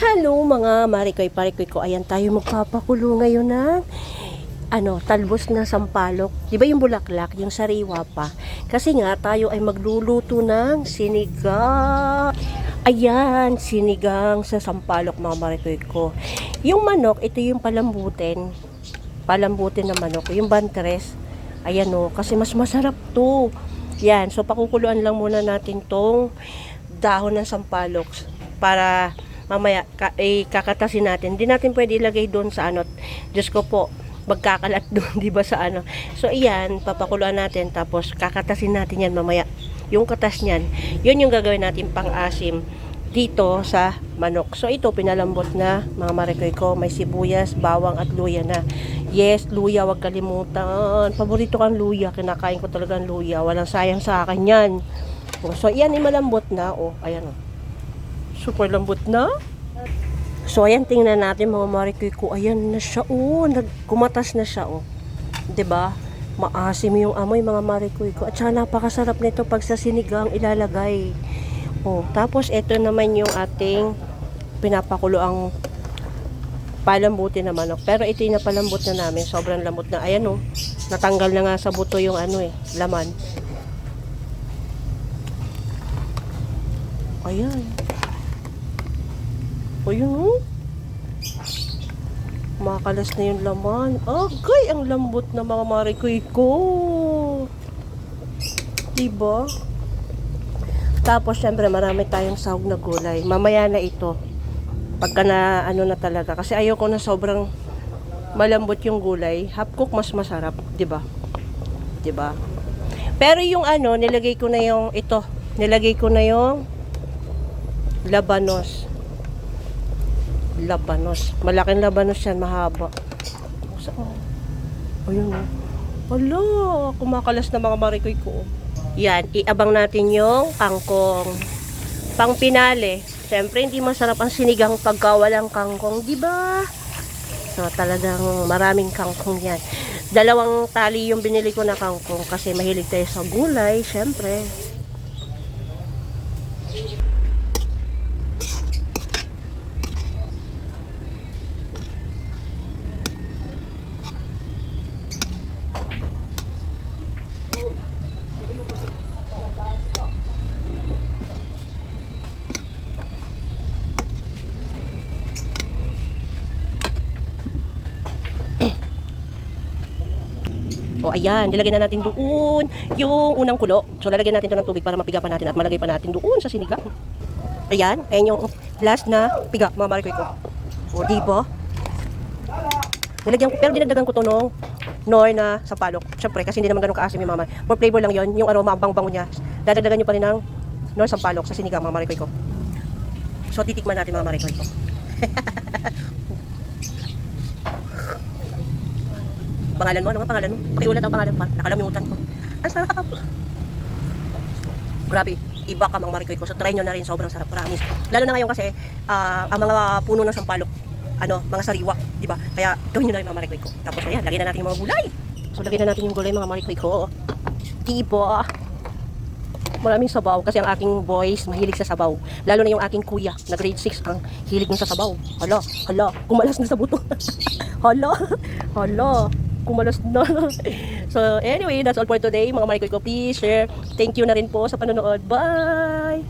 Hello mga marikoy-parikoy ko. Ayan tayo magpapakulo ngayon ng talbos na sampalok. Di ba yung bulaklak, yung sariwa pa? Kasi nga tayo ay magluluto ng sinigang. Ayan, sinigang sa sampalok mga marikoy ko. Yung manok, ito yung palambutin. Palambutin na manok. Yung bantres. Ayan o, kasi mas masarap to. Yan, so pakukuluan lang muna natin tong dahon ng sampalok para mamaya kakatasin natin. Hindi natin pwede ilagay doon sa Diyos ko po, magkakalat doon, di ba sa So iyan, papakuluan natin tapos kakatasin natin yan mamaya. Yung katas niyan, yun yung gagawin natin pang-asim dito sa manok. So ito pinalambot na mga marikoy ko, may sibuyas, bawang at luya na. Yes, luya, wag kalimutan. Paborito kang luya, kinakain ko talaga ang luya. Walang sayang sa akin yan. So iyan ay malambot na. Ayan super lambot na. So ayan, tingnan natin mga marikoy ko. Ayan na siya kumatas na siya 'Di ba? Maasim yung amoy mga marikoy ko. At saka napakasarap nito pag sa sinigang ilalagay. Tapos ito naman yung ating pinapakulo ang palambutin na manok. Pero ito yung napalambot na namin. Sobrang lambot na. Ayan natanggal na nga sa buto yung laman. Ayan. Ayun makalas na yung laman. Agay, ang lambot na mga marikoy ko. Diba? Tapos syempre marami tayong sahog na gulay. Mamaya na ito. Pagka na na talaga. Kasi ayoko na sobrang malambot yung gulay. Half cook mas masarap. Diba? Diba? Pero yung nilagay ko na yung ito. Nilagay ko na yung labanos. Malaking labanos yan, mahaba. Ayun Hala, kumakalas na mga marikoy ko. Yan, iabang natin yung kangkong. Pang pinale. Siyempre, hindi masarap ang sinigang pagka walang kangkong, di ba? So, talagang maraming kangkong yan. 2 tali yung binili ko na kangkong kasi mahilig tayo sa gulay, siyempre. Ayan, nilagay na natin doon yung unang kulo. So, lalagyan natin ito ng tubig para mapiga pa natin at malagay pa natin doon sa sinigang. Ayan, ayan yung last na piga, mga marikoy ko. Diba? Nilagyan ko, pero dinagdagan ko to nung nor na sampalok. Siyempre, kasi hindi naman ganun kaasim yung mama. For flavor lang yon, yung aroma, ang bang-bango niya. Dadagdagan nyo pa rin ng nor sampalok sa sinigang, mga marikoy ko. So, titikman natin mga marikoy ko. Pangalan mo? Ano nga pangalan mo? Pakiulat ang pangalan pa. Nakalimutan ko. Ang sarap. Grabe. Iba ka mga marikoy ko. So try nyo na rin. Sobrang sarap. Promise. Lalo na ngayon kasi ang mga puno ng sampalok, mga sariwa. Diba? Kaya gawin nyo na rin mga marikoy ko. Tapos ayan, lagyan na natin yung mga gulay. So lagyan na natin yung gulay mga marikoy ko. Diba? Maraming sabaw kasi ang aking boys mahilig sa sabaw. Lalo na yung aking kuya na grade 6 ang hilig ng sa sabaw. Hala. Kumalas na sa buto. Hala. Kumalas na. So anyway, that's all for today mga marikoy ko. Please share. Thank you na rin po sa panonood. Bye!